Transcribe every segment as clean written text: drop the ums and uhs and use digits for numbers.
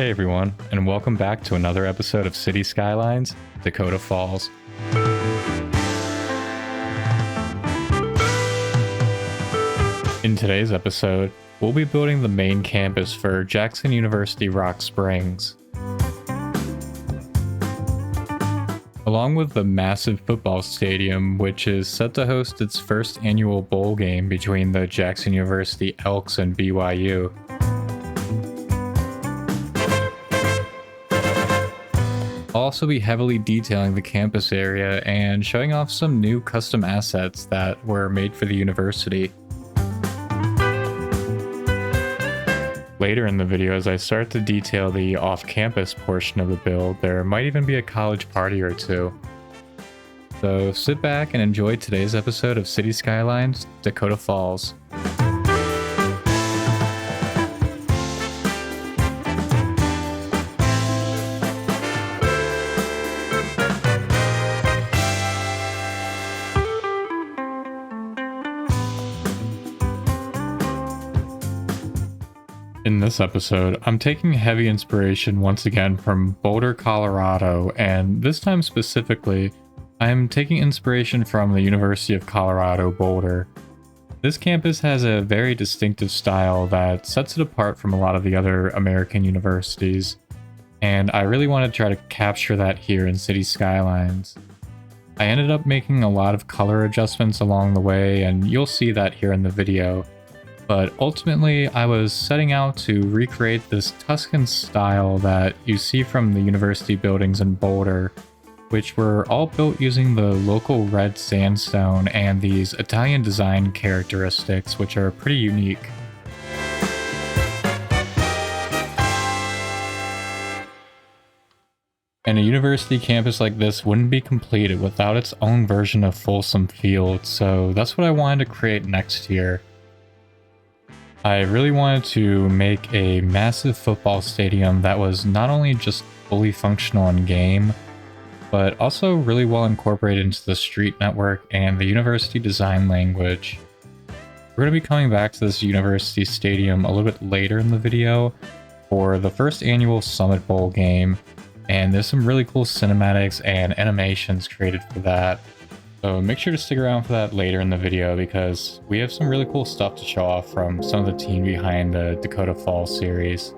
Hey everyone, and welcome back to another episode of City Skylines, Dakota Falls. In today's episode, we'll be building the main campus for Jackson University Rock Springs. Along with the massive football stadium, which is set to host its first annual bowl game between the Jackson University Elks and BYU. I'll also be heavily detailing the campus area and showing off some new custom assets that were made for the university. Later in the video, as I start to detail the off-campus portion of the build, there might even be a college party or two. So sit back and enjoy today's episode of City Skylines, Dakota Falls. In this episode, I'm taking heavy inspiration once again from Boulder, Colorado, and this time specifically, I'm taking inspiration from the University of Colorado Boulder. This campus has a very distinctive style that sets it apart from a lot of the other American universities, and I really want to try to capture that here in City Skylines. I ended up making a lot of color adjustments along the way, and you'll see that here in the video. But ultimately, I was setting out to recreate this Tuscan style that you see from the university buildings in Boulder, which were all built using the local red sandstone and these Italian design characteristics, which are pretty unique. And a university campus like this wouldn't be completed without its own version of Folsom Field, so that's what I wanted to create next year. I really wanted to make a massive football stadium that was not only just fully functional in game, but also really well incorporated into the street network and the university design language. We're going to be coming back to this university stadium a little bit later in the video for the first annual Summit Bowl game, and there's some really cool cinematics and animations created for that. So make sure to stick around for that later in the video because we have some really cool stuff to show off from some of the team behind the Dakota Falls series.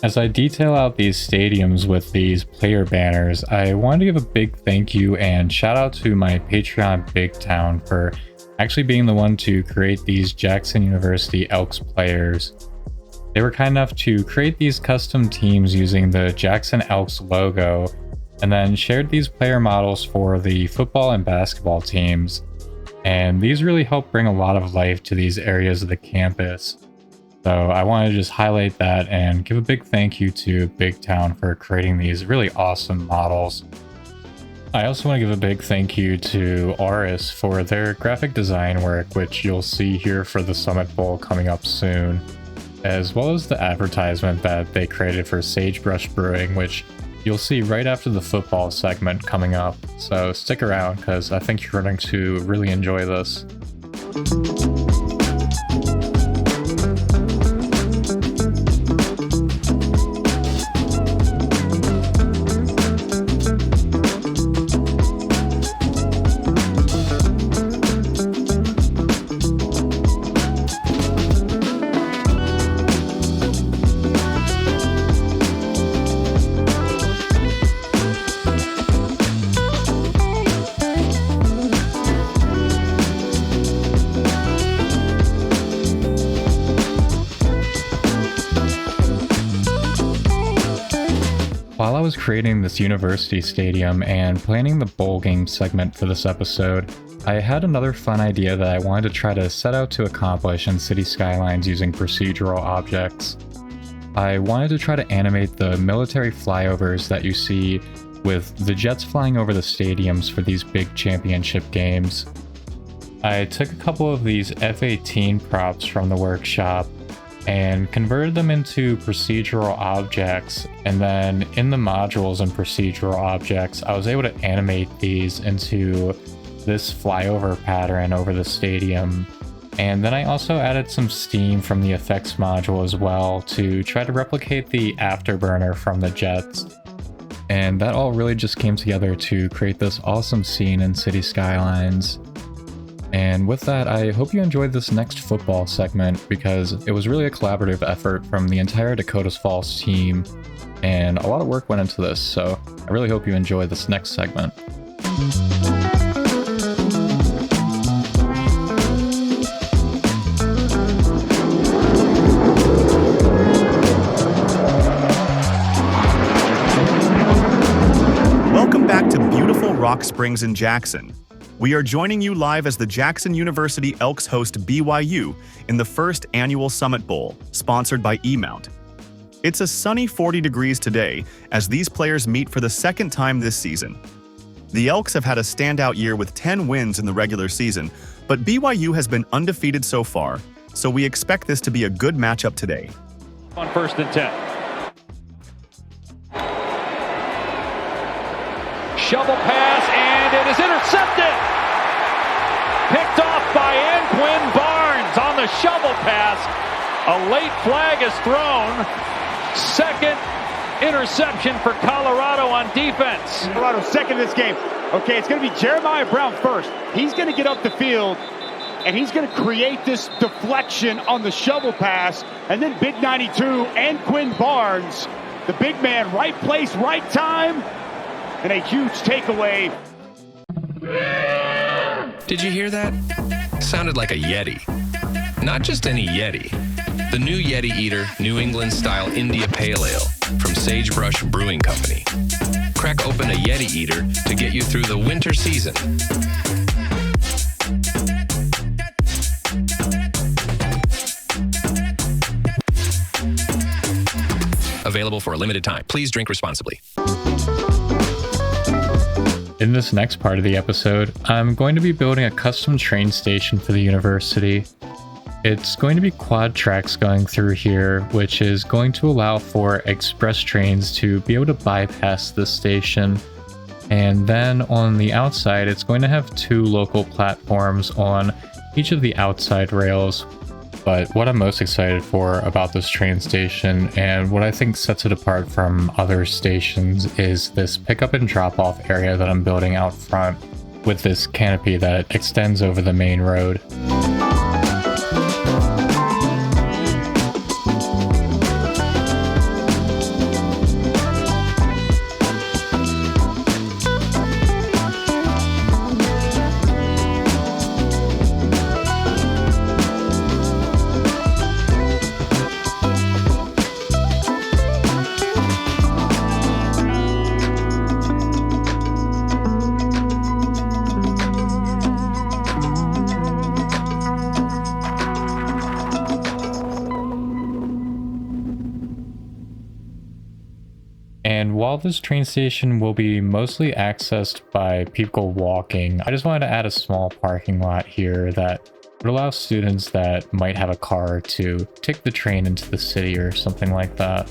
As I detail out these stadiums with these player banners, I wanted to give a big thank you and shout out to my Patreon Big Town for actually being the one to create these Jackson University Elks players. They were kind enough to create these custom teams using the Jackson Elks logo, and then shared these player models for the football and basketball teams. And these really help bring a lot of life to these areas of the campus. So I want to just highlight that and give a big thank you to Big Town for creating these really awesome models. I also want to give a big thank you to Auris for their graphic design work, which you'll see here for the Summit Bowl coming up soon, as well as the advertisement that they created for Sagebrush Brewing, which you'll see right after the football segment coming up. So stick around because I think you're going to really enjoy this. While I was creating this university stadium and planning the bowl game segment for this episode, I had another fun idea that I wanted to try to set out to accomplish in City Skylines using procedural objects. I wanted to try to animate the military flyovers that you see with the jets flying over the stadiums for these big championship games. I took a couple of these F-18 props from the workshop and converted them into procedural objects, and then in the modules and procedural objects I was able to animate these into this flyover pattern over the stadium. And then I also added some steam from the effects module as well to try to replicate the afterburner from the jets. And that all really just came together to create this awesome scene in City Skylines. And with that, I hope you enjoyed this next football segment because it was really a collaborative effort from the entire Dakota Falls team, and a lot of work went into this, so I really hope you enjoy this next segment. Welcome back to beautiful Rock Springs in Jackson. We are joining you live as the Jackson University Elks host BYU in the first annual Summit Bowl, sponsored by E-Mount. It's a sunny 40 degrees today as these players meet for the second time this season. The Elks have had a standout year with 10 wins in the regular season, but BYU has been undefeated so far, so we expect this to be a good matchup today. On 1st and 10. Shovel pass, and it is intercepted. Picked off by Quinn Barnes on the shovel pass. A late flag is thrown. Second interception for Colorado on defense. Colorado second in this game. Okay, it's going to be Jeremiah Brown first. He's going to get up the field, and he's going to create this deflection on the shovel pass. And then Big 92 and Quinn Barnes, the big man, right place, right time, and a huge takeaway. Did you hear that? Sounded like a Yeti. Not just any Yeti. The new Yeti Eater New England Style India Pale Ale from Sagebrush Brewing Company. Crack open a Yeti Eater to get you through the winter season. Available for a limited time. Please drink responsibly. In this next part of the episode, I'm going to be building a custom train station for the university. It's going to be quad tracks going through here, which is going to allow for express trains to be able to bypass the station. And then on the outside, it's going to have 2 local platforms on each of the outside rails. But what I'm most excited for about this train station, and what I think sets it apart from other stations, is this pickup and drop off area that I'm building out front with this canopy that extends over the main road. while this train station will be mostly accessed by people walking, I just wanted to add a small parking lot here that would allow students that might have a car to take the train into the city or something like that.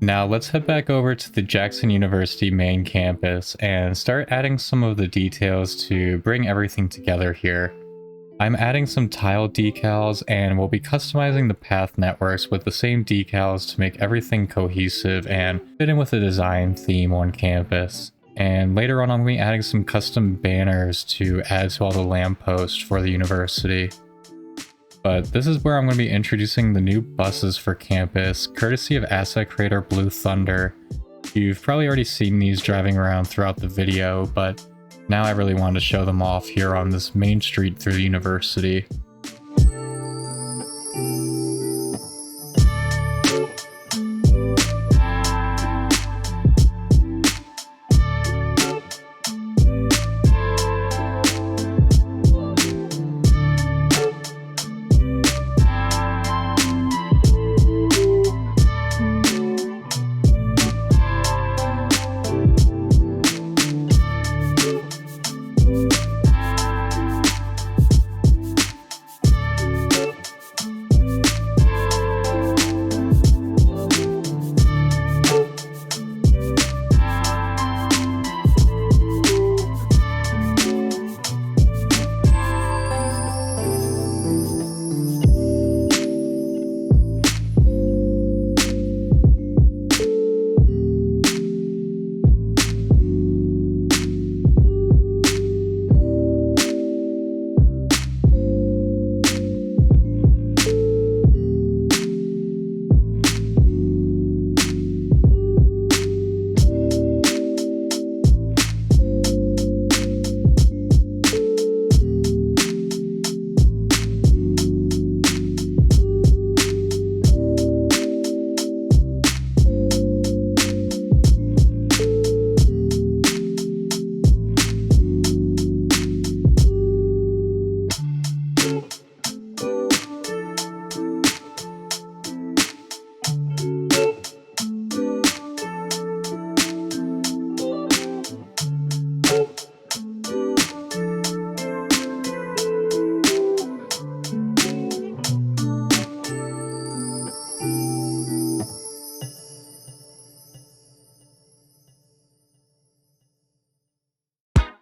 Now let's head back over to the Jackson University main campus and start adding some of the details to bring everything together here. I'm adding some tile decals and we'll be customizing the path networks with the same decals to make everything cohesive and fit in with the design theme on campus. And later on I'm going to be adding some custom banners to add to all the lampposts for the university. But this is where I'm going to be introducing the new buses for campus, courtesy of asset creator Blue Thunder. You've probably already seen these driving around throughout the video, but now I really wanted to show them off here on this main street through the university.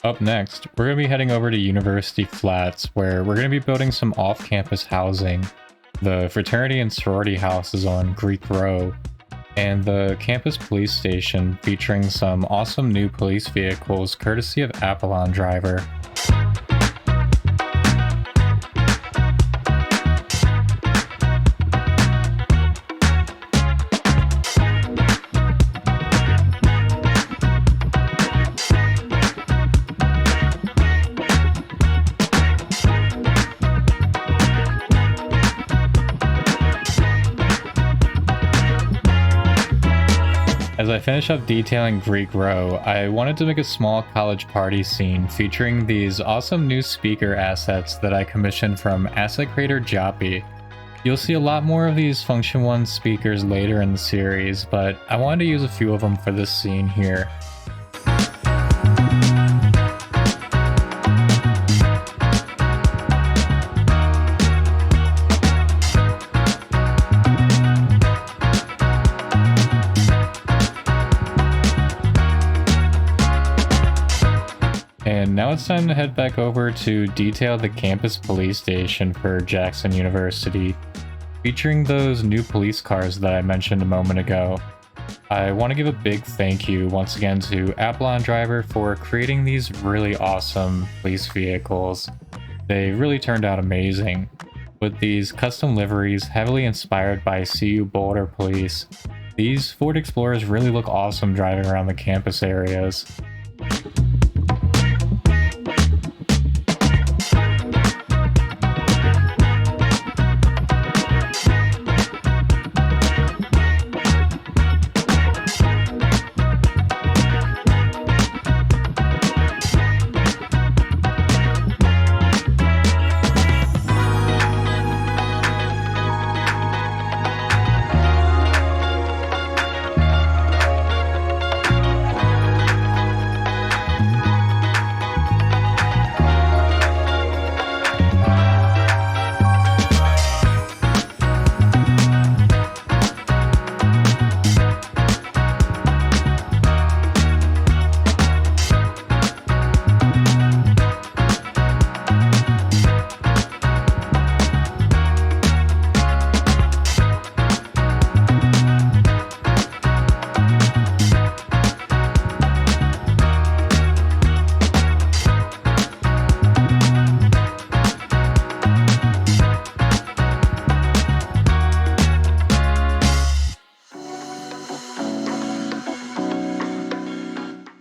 Up next, we're going to be heading over to University Flats, where we're going to be building some off-campus housing. The fraternity and sorority house is on Greek Row, and the campus police station featuring some awesome new police vehicles courtesy of Apollon Driver. As I finish up detailing Greek Row, I wanted to make a small college party scene featuring these awesome new speaker assets that I commissioned from asset creator Joppy. You'll see a lot more of these Function One speakers later in the series, but I wanted to use a few of them for this scene here. And now it's time to head back over to detail the campus police station for Jackson University, featuring those new police cars that I mentioned a moment ago. I want to give a big thank you once again to Apollon Driver for creating these really awesome police vehicles. They really turned out amazing. With these custom liveries heavily inspired by CU Boulder Police, these Ford Explorers really look awesome driving around the campus areas.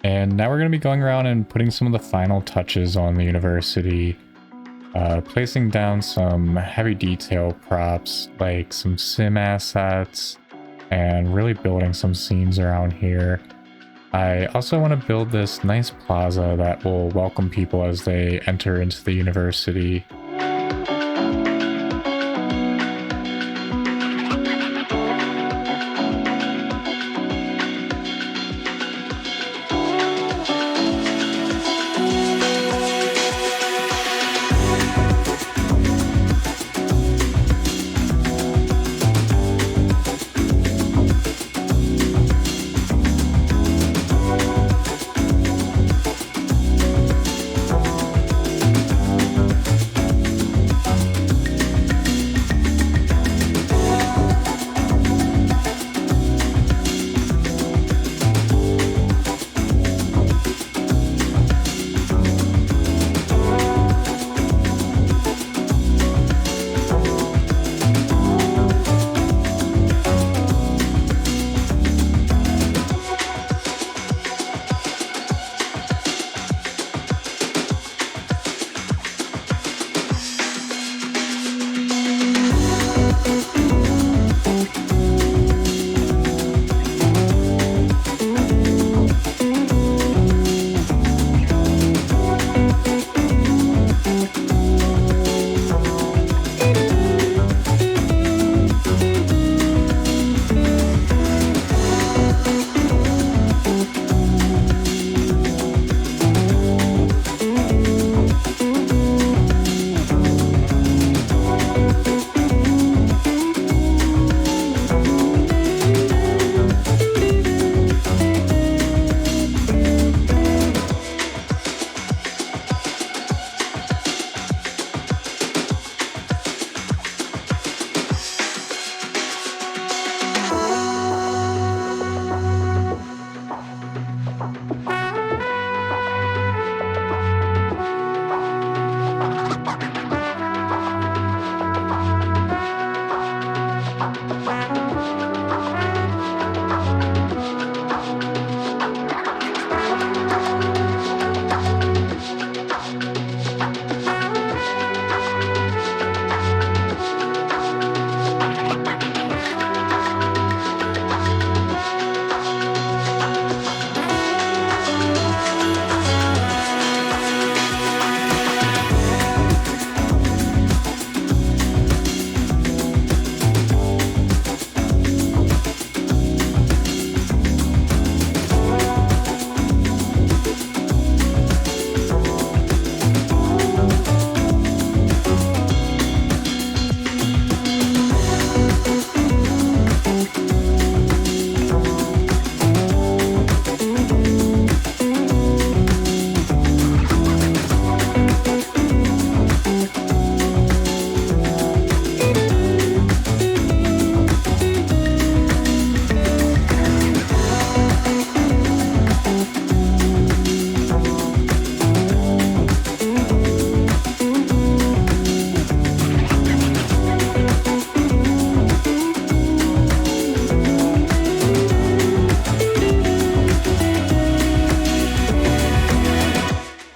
And now we're going to be going around and putting some of the final touches on the university, placing down some heavy detail props like some sim assets and really building some scenes around here. I also want to build this nice plaza that will welcome people as they enter into the university.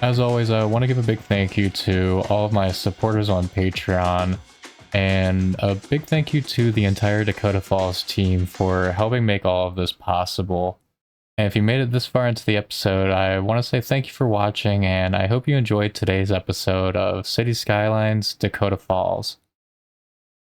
As always, I want to give a big thank you to all of my supporters on Patreon, and a big thank you to the entire Dakota Falls team for helping make all of this possible. And if you made it this far into the episode, I want to say thank you for watching, and I hope you enjoyed today's episode of City Skylines, Dakota Falls.